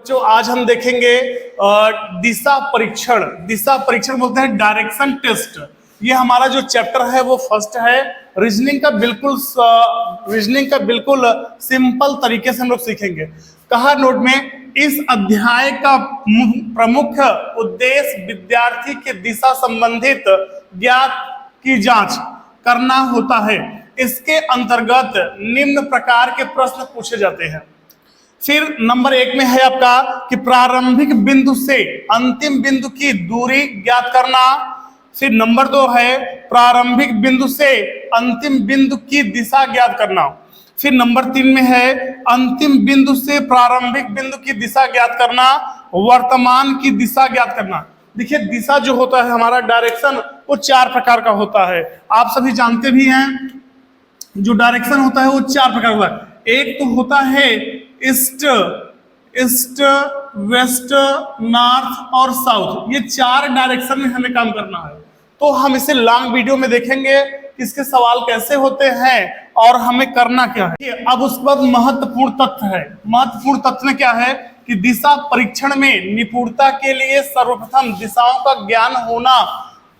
जो आज हम देखेंगे दिशा परीक्षण। दिशा परीक्षण बोलते हैं डायरेक्शन टेस्ट। ये हमारा जो चैप्टर है वो फर्स्ट है। रीजनिंग का बिल्कुल सिंपल तरीके से हम लोग सीखेंगे। कहा नोट में, इस अध्याय का प्रमुख उद्देश्य विद्यार्थी के दिशा संबंधित ज्ञात की जांच करना होता है। इसके अंतर्गत निम्न प्रकार के प्रश्न पूछे जाते हैं। फिर नंबर 1 में है आपका कि प्रारंभिक बिंदु से अंतिम बिंदु की दूरी ज्ञात करना। फिर नंबर 2 है प्रारंभिक बिंदु से अंतिम बिंदु की दिशा ज्ञात करना। फिर नंबर 3 में है अंतिम बिंदु से प्रारंभिक बिंदु की दिशा ज्ञात करना, वर्तमान की दिशा ज्ञात करना। देखिए, दिशा जो होता है हमारा डायरेक्शन वो 4 प्रकार का होता है। आप सभी जानते भी हैं, जो डायरेक्शन होता है वो 4 प्रकार का होता है। एक तो होता है ईस्ट, वेस्ट, नॉर्थ और साउथ। ये 4 डायरेक्शन में हमें काम करना है। तो हम इसे लॉन्ग वीडियो में देखेंगे कि इसके सवाल कैसे होते हैं और हमें करना क्या है। अब उसके बाद महत्वपूर्ण तथ्य है। महत्वपूर्ण तथ्य में क्या है कि दिशा परीक्षण में निपुणता के लिए सर्वप्रथम दिशाओं का ज्ञान होना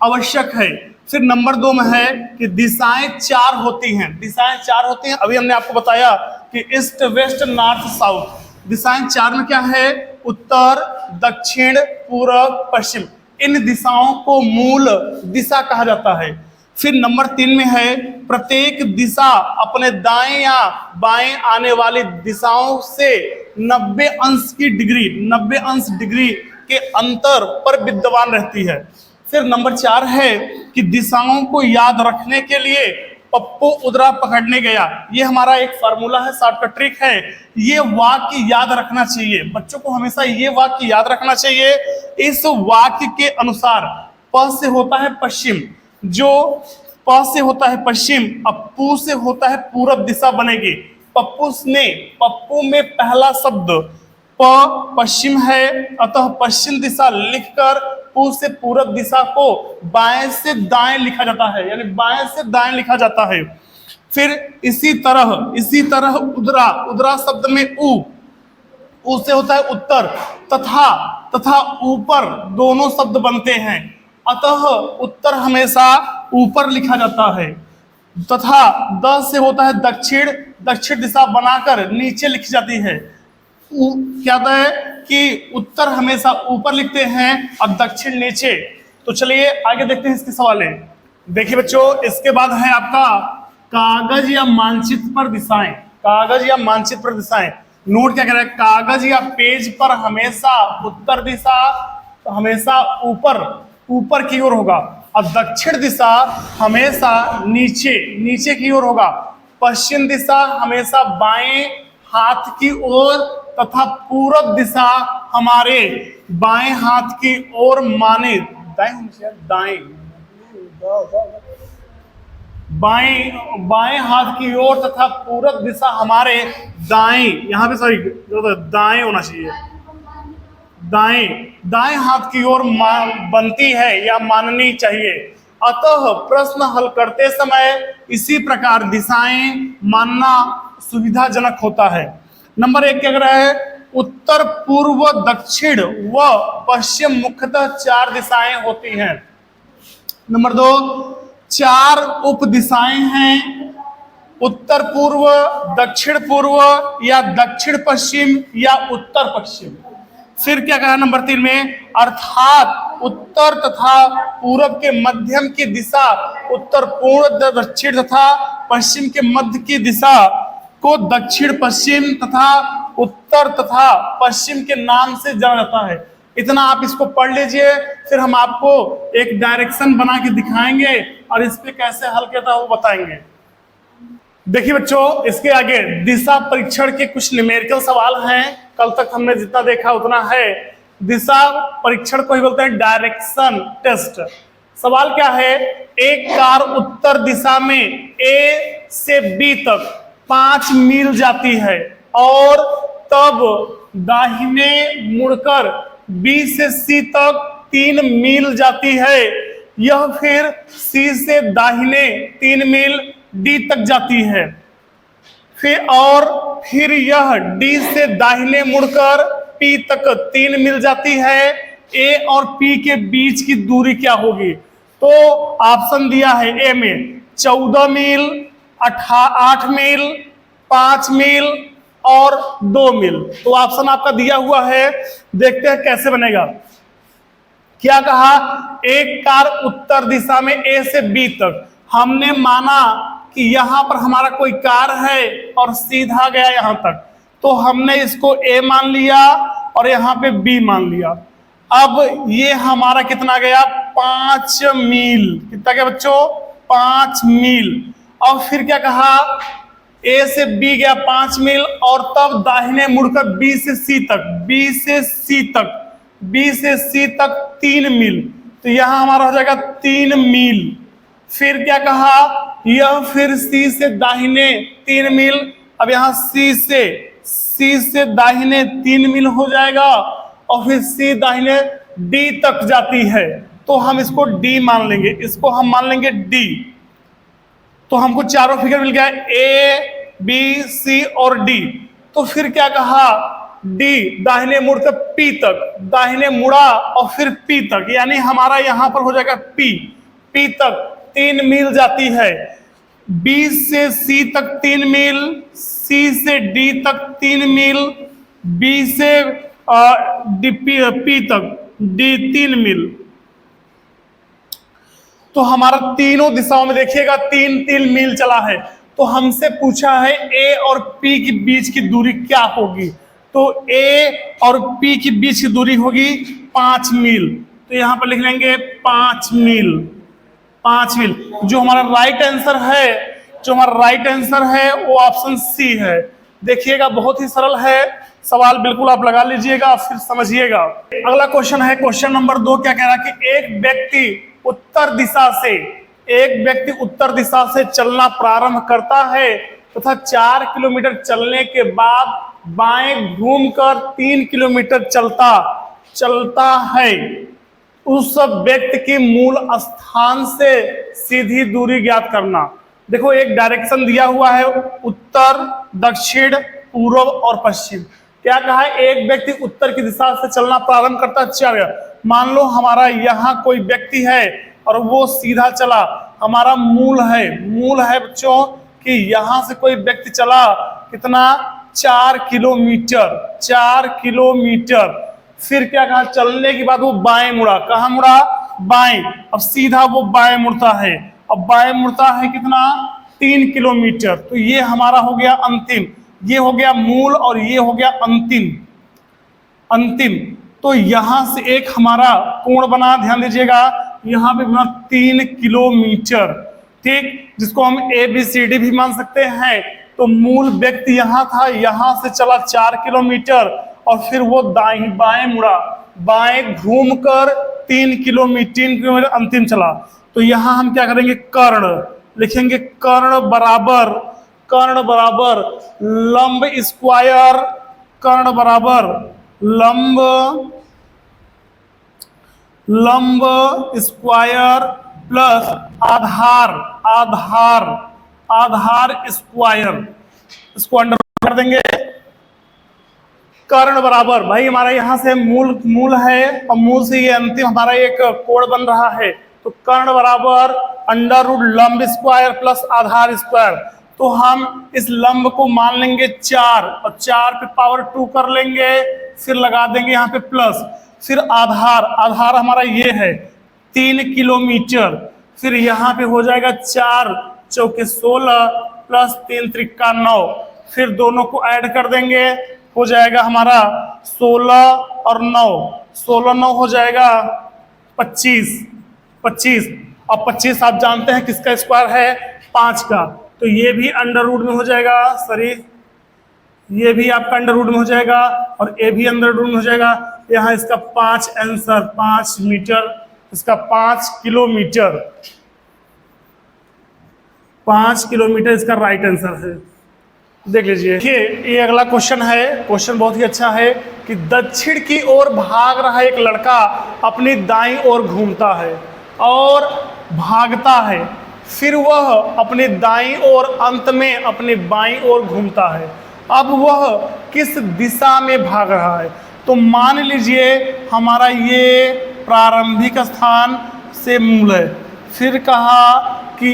आवश्यक है। फिर नंबर 2 में है कि दिशाएं 4 होती हैं। दिशाएं 4 होती हैं, अभी हमने आपको बताया कि ईस्ट, वेस्ट, नॉर्थ, साउथ। दिशाएं 4 में क्या है? उत्तर, दक्षिण, पूर्व, पश्चिम। इन दिशाओं को मूल दिशा कहा जाता है। फिर नंबर 3 में है प्रत्येक दिशा अपने दाएं या बाएं आने वाली दिशाओं से 90 अंश डिग्री के अंतर पर विद्यमान रहती है। फिर नंबर 4 है कि दिशाओं को याद रखने के लिए पप्पू उदरा पकड़ने गया। ये हमारा एक फार्मूला है, शॉर्टकट ट्रिक है। ये वाक्य याद रखना चाहिए, बच्चों को हमेशा ये वाक्य याद रखना चाहिए। इस वाक्य के अनुसार प से होता है पश्चिम, जो प से होता है पश्चिम, अब पू से होता है पूरब दिशा बनेगी। पप्पू में पहला शब्द प पश्चिम है, अतः पश्चिम दिशा लिखकर पू से पूरब दिशा को बाएं से दाएं लिखा जाता है, यानी बाएं से दाएं लिखा जाता है। फिर इसी तरह उदरा शब्द में ऊ से होता है उत्तर, तथा ऊपर दोनों शब्द बनते हैं, अतः उत्तर हमेशा ऊपर लिखा जाता है। तथा द से होता है दक्षिण दिशा बनाकर नीचे लिखी जाती है। क्या होता है कि उत्तर हमेशा ऊपर लिखते हैं और दक्षिण नीचे। तो चलिए आगे देखते हैं इसके सवाल। देखिए बच्चों, इसके बाद है आपका कागज या मानचित्र पर दिशाएं। कागज या मानचित्र पर दिशाएं। नोट क्या कह रहा है? कागज या पेज पर हमेशा उत्तर दिशा हमेशा ऊपर की ओर होगा और दक्षिण दिशा हमेशा नीचे की ओर होगा। पश्चिम दिशा हमेशा बाएं हाथ की ओर तथा पूरब दिशा हमारे बाएं हाथ की ओर माने बाएं हाथ की ओर तथा पूरब दिशा हमारे दाएं, यहाँ पे सॉरी दाएं होना चाहिए, दाएं हाथ की ओर बनती है या माननी चाहिए। अतः प्रश्न हल करते समय इसी प्रकार दिशाएं मानना सुविधाजनक होता है। नंबर 1 क्या कह रहा है? उत्तर, पूर्व, दक्षिण व पश्चिम मुख्यतः 4 दिशाएं होती हैं। नंबर 2 4 उप दिशाएं हैं, उत्तर पूर्व, दक्षिण पूर्व या दक्षिण पश्चिम या उत्तर पश्चिम। फिर क्या कहा नंबर 3 में? अर्थात उत्तर तथा पूरब के मध्यम की दिशा उत्तर पूर्व, दक्षिण तथा पश्चिम के मध्य की दिशा को दक्षिण पश्चिम तथा उत्तर तथा पश्चिम के नाम से जाना जाता है। इतना आप इसको पढ़ लीजिए, फिर हम आपको एक डायरेक्शन बना के दिखाएंगे और इस पे कैसे हल किया था वो बताएंगे। देखिए बच्चों, इसके आगे दिशा परीक्षण के कुछ न्यूमेरिकल सवाल हैं। कल तक हमने जितना देखा उतना है। दिशा परीक्षण को ही बोलते हैं डायरेक्शन टेस्ट। सवाल क्या है? एक कार उत्तर दिशा में ए से बी तक 5 मील जाती है और तब दाहिने मुड़कर बी से सी तक 3 मील जाती है। यह फिर सी से दाहिने 3 मील डी तक जाती है। फिर यह डी से दाहिने मुड़कर P तक 3 मील जाती है, A और P के बीच की दूरी क्या होगी? तो ऑप्शन दिया है ए में 14 मील, 8 मील, 5 मील और 2 मील। तो ऑप्शन आपका दिया हुआ है, देखते हैं कैसे बनेगा। क्या कहा? एक कार उत्तर दिशा में ए से बी तक, हमने माना कि यहां पर हमारा कोई कार है और सीधा गया यहां तक, तो हमने इसको ए मान लिया और यहां पे बी मान लिया। अब ये हमारा कितना गया? 5 मील। कितना गया बच्चों? 5 मील। और फिर क्या कहा? ए से बी गया 5 मील और तब दाहिने मुड़कर बी से सी तक, बी से सी तक, बी से सी तक 3 मील। तो यहां हमारा हो जाएगा 3 मील। फिर क्या कहा? यह फिर सी से दाहिने 3 मील। अब यहां सी से दाहिने 3 मील हो जाएगा और फिर सी दाहिने डी तक जाती है, तो हम इसको डी मान लेंगे, इसको हम मान लेंगे डी। तो हमको चारों फिगर मिल गया, ए बी सी और डी। तो फिर क्या कहा? डी दाहिने मुड़ के पी तक, दाहिने मुड़ा और फिर पी तक, यानी हमारा यहां पर हो जाएगा पी तक 3 मील जाती है। बी से सी तक 3 मील, सी से डी तक 3 मील, बी से पी तक डी 3 मील। तो हमारा तीनों दिशाओं में देखिएगा 3-3 मील चला है। तो हमसे पूछा है ए और पी के बीच की दूरी क्या होगी? तो ए और पी के बीच की दूरी होगी 5 मील। तो यहां पर लिख लेंगे 5 मील, 5 मील। जो हमारा राइट आंसर है वो ऑप्शन सी है। देखिएगा बहुत ही सरल है सवाल, बिल्कुल आप लगा लीजिएगा फिर समझिएगा। अगला क्वेश्चन है क्वेश्चन नंबर 2। क्या कह रहा है कि एक व्यक्ति उत्तर दिशा से चलना प्रारंभ करता है तथा 4 किलोमीटर चलने के बाद बाएं घूमकर 3 किलोमीटर चलता है। उस व्यक्ति की मूल स्थान से सीधी दूरी ज्ञात करना। देखो एक डायरेक्शन दिया हुआ है, उत्तर, दक्षिण, पूर्व और पश्चिम। क्या कहा है? एक व्यक्ति उत्तर की दिशा से चलना प्रारंभ करता है। मान लो हमारा यहाँ कोई व्यक्ति है और वो सीधा चला, हमारा मूल है बच्चों कि यहां से कोई व्यक्ति चला कितना? 4 किलोमीटर। फिर क्या कहा? चलने के बाद वो बाएं मुड़ा। कहां मुड़ा? बाएं। अब सीधा वो बाएं मुड़ता है, अब बाएं मुड़ता है कितना? 3 किलोमीटर। तो ये हमारा हो गया अंतिम, ये हो गया मूल और ये हो गया अंतिम। तो यहां से एक हमारा कोण बना, ध्यान दीजिएगा, यहां पे बना 3 किलोमीटर, ठीक, जिसको हम ABCD भी मान सकते हैं। तो मूल व्यक्ति यहां था, यहां से चला 4 किलोमीटर और फिर वो बाएं मुड़ा, बाएं घूमकर 3 किलोमीटर अंतिम चला। तो यहां हम क्या करेंगे? कर्ण लिखेंगे। कर्ण बराबर लंब स्क्वायर, कर्ण बराबर लंब स्क्वायर प्लस आधार स्क्वायर, इसको अंडर कर देंगे। कर्ण बराबर, भाई हमारा यहां से मूल है और मूल से ये अंतिम हमारा एक कोण बन रहा है। तो कर्ण बराबर अंडर रूट लंब स्क्वायर प्लस आधार स्क्वायर। तो हम इस लंब को मान लेंगे 4 और 4 पे पावर 2 कर लेंगे, फिर लगा देंगे यहाँ पे प्लस। फिर आधार हमारा ये है 3 किलोमीटर। फिर यहाँ पे हो जाएगा 4 चौके 16 प्लस 3 त्रिका 9। फिर दोनों को ऐड कर देंगे, हो जाएगा हमारा 16 और 9, 16-9 हो जाएगा 25। अब 25 आप जानते हैं किसका स्क्वायर है? 5 का। तो ये भी अंडर रूट में हो जाएगा, सॉरी ये भी आपका अंडर रूट में हो जाएगा और ये भी अंडर रूट में हो जाएगा। यहाँ इसका 5 आंसर, 5 मीटर, इसका 5 किलोमीटर, 5 किलोमीटर इसका राइट आंसर है। देख लीजिए, देखिए ये अगला क्वेश्चन है। क्वेश्चन बहुत ही अच्छा है कि दक्षिण की ओर भाग रहा एक लड़का अपनी दाईं ओर घूमता है और भागता है, फिर वह अपनी दाईं ओर अंत में अपनी बाईं ओर घूमता है। अब वह किस दिशा में भाग रहा है? तो मान लीजिए हमारा ये प्रारंभिक स्थान से मूल है। फिर कहा कि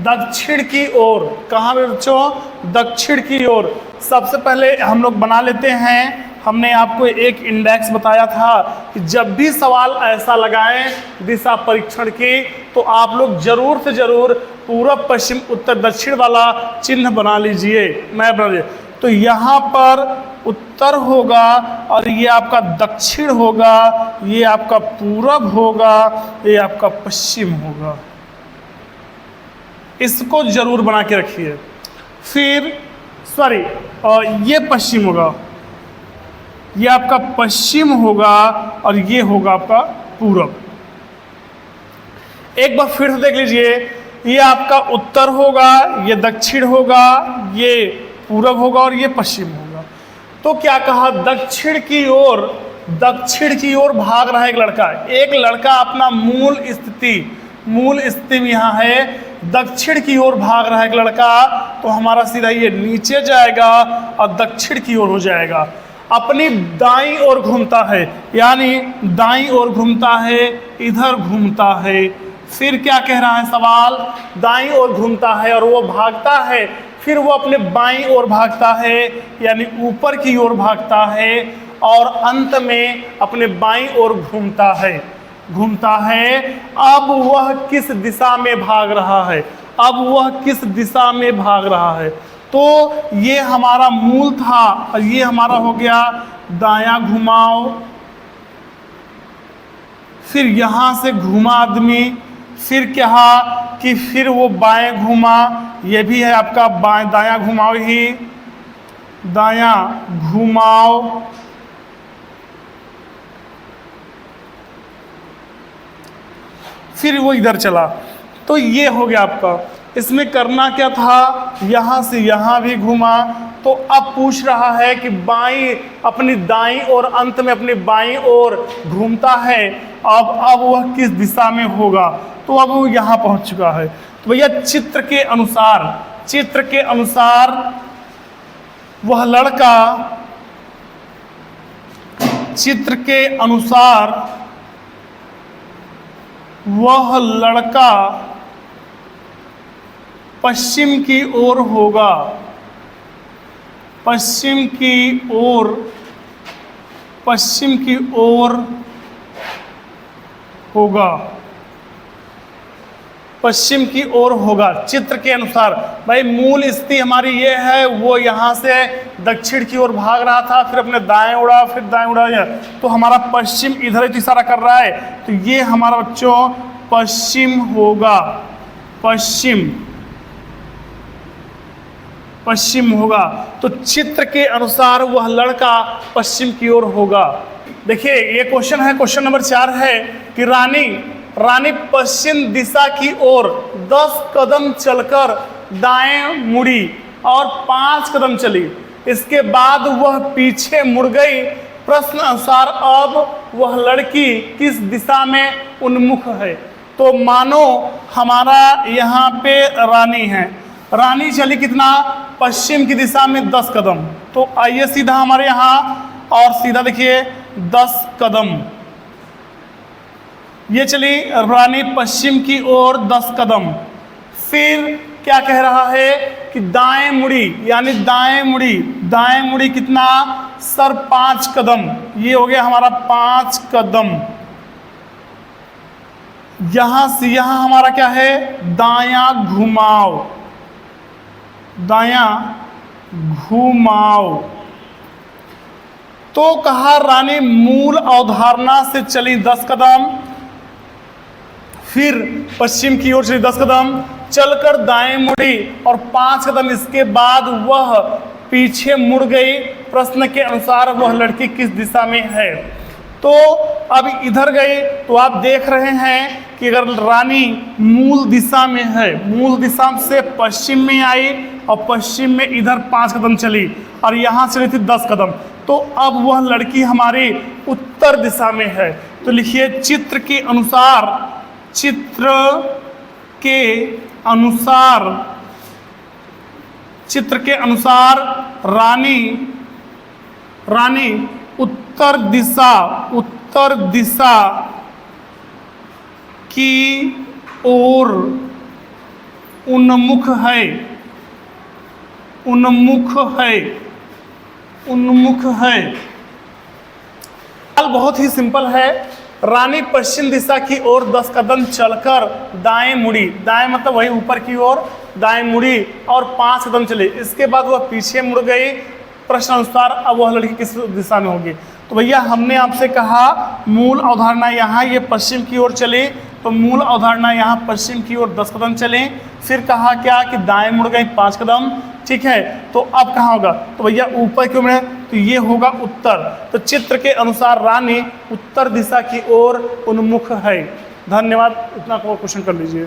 दक्षिण की ओर, कहाँ बच्चों, दक्षिण की ओर। सबसे पहले हम लोग बना लेते हैं, हमने आपको एक इंडेक्स बताया था कि जब भी सवाल ऐसा लगाएं दिशा परीक्षण की, तो आप लोग जरूर से जरूर पूर्व पश्चिम उत्तर दक्षिण वाला चिन्ह बना लीजिए, मैप बना लीजिए। तो यहाँ पर उत्तर होगा और ये आपका दक्षिण होगा, ये आपका पूरब होगा, ये आपका पश्चिम होगा। इसको जरूर बना के रखिए। फिर सॉरी, ये पश्चिम होगा, ये आपका पश्चिम होगा और ये होगा आपका पूरब। एक बार फिर से देख लीजिए, ये आपका उत्तर होगा, ये दक्षिण होगा, ये पूरब होगा और ये पश्चिम होगा। तो क्या कहा, दक्षिण की ओर, दक्षिण की ओर भाग रहा है एक लड़का। एक लड़का अपना मूल स्थिति में यहाँ है, दक्षिण की ओर भाग रहा है एक लड़का, तो हमारा सीधा ये नीचे जाएगा और दक्षिण की ओर हो जाएगा। अपनी दाईं ओर घूमता है, यानी दाईं ओर घूमता है, इधर घूमता है। फिर क्या कह रहा है सवाल, दाईं ओर घूमता है और वो भागता है, फिर वो अपने बाईं ओर भागता है, यानी ऊपर की ओर भागता है, और अंत में अपने बाईं ओर घूमता है। अब वह किस दिशा में भाग रहा है, अब वह किस दिशा में भाग रहा है। तो ये हमारा मूल था और ये हमारा हो गया दायां घुमाव। फिर यहाँ से घुमा आदमी, फिर क्या कि फिर वो बाएं घुमा, ये भी है आपका बाएं दायां घुमाव ही, दायां घुमाव। फिर वो इधर चला, तो ये हो गया आपका। इसमें करना क्या था, यहाँ से यहाँ भी घुमा। तो अब पूछ रहा है कि बाईं, अपनी दाईं और अंत में अपनी बाईं ओर घूमता है, अब वह किस दिशा में होगा। तो अब वो यहाँ पहुँच चुका है। तो भैया चित्र के अनुसार वह लड़का, चित्र के अनुसार वह लड़का पश्चिम की ओर होगा, पश्चिम की ओर होगा, पश्चिम की ओर होगा चित्र के अनुसार। भाई मूल स्थिति हमारी ये है, वो यहाँ से दक्षिण की ओर भाग रहा था, फिर अपने दाएं उड़ा, फिर दाएं उड़ा, तो हमारा पश्चिम इधर ही इशारा कर रहा है। तो ये हमारा बच्चों पश्चिम होगा, पश्चिम होगा। तो चित्र के अनुसार वह लड़का पश्चिम की ओर होगा। देखिए ये क्वेश्चन है, क्वेश्चन नंबर 4 है कि रानी पश्चिम दिशा की ओर 10 कदम चलकर दाएं मुड़ी और 5 कदम चली, इसके बाद वह पीछे मुड़ गई। प्रश्न अनुसार अब वह लड़की किस दिशा में उन्मुख है। तो मानो हमारा यहाँ पे रानी है, रानी चली कितना, पश्चिम की दिशा में 10 कदम। तो आइए सीधा हमारे यहाँ, और सीधा देखिए 10 कदम ये चली रानी पश्चिम की ओर 10 कदम। फिर क्या कह रहा है कि दाएं मुड़ी, यानी दाएं मुड़ी कितना, सर 5 कदम। ये हो गया हमारा 5 कदम। यहां से यहां हमारा क्या है, दायां घुमाव। तो कहा रानी मूल अवधारणा से चली 10 कदम, फिर पश्चिम की ओर चली 10 कदम, चलकर दाएं मुड़ी और 5 कदम, इसके बाद वह पीछे मुड़ गई। प्रश्न के अनुसार वह लड़की किस दिशा में है। तो अब इधर गए तो आप देख रहे हैं कि अगर रानी मूल दिशा में है, मूल दिशा से पश्चिम में आई और पश्चिम में इधर 5 कदम चली और यहाँ चली थी 10 कदम, तो अब वह लड़की हमारी उत्तर दिशा में है। तो लिखिए चित्र के अनुसार रानी उत्तर दिशा की ओर उन्मुख है। सवाल बहुत ही सिंपल है। रानी पश्चिम दिशा की ओर 10 कदम चलकर दाएं मुड़ी, दाएं मतलब वही ऊपर की ओर, दाएं मुड़ी और 5 कदम चली। इसके बाद वह पीछे मुड़ गई। प्रश्न अनुसार अब वह लड़की किस दिशा में होगी? तो भैया हमने आपसे कहा मूल अवधारणा यहाँ ये पश्चिम की ओर चली, तो मूल अवधारणा यहाँ पश्चिम की ओर 10 कदम चले। फिर कहा क्या कि दाएं मुड़ गई 5 कदम, ठीक है। तो अब कहाँ होगा? तो भैया ऊपर क्यों में, तो ये होगा उत्तर। तो चित्र के अनुसार रानी उत्तर दिशा की ओर उन्मुख है। धन्यवाद, इतना क्वेश्चन कर लीजिए।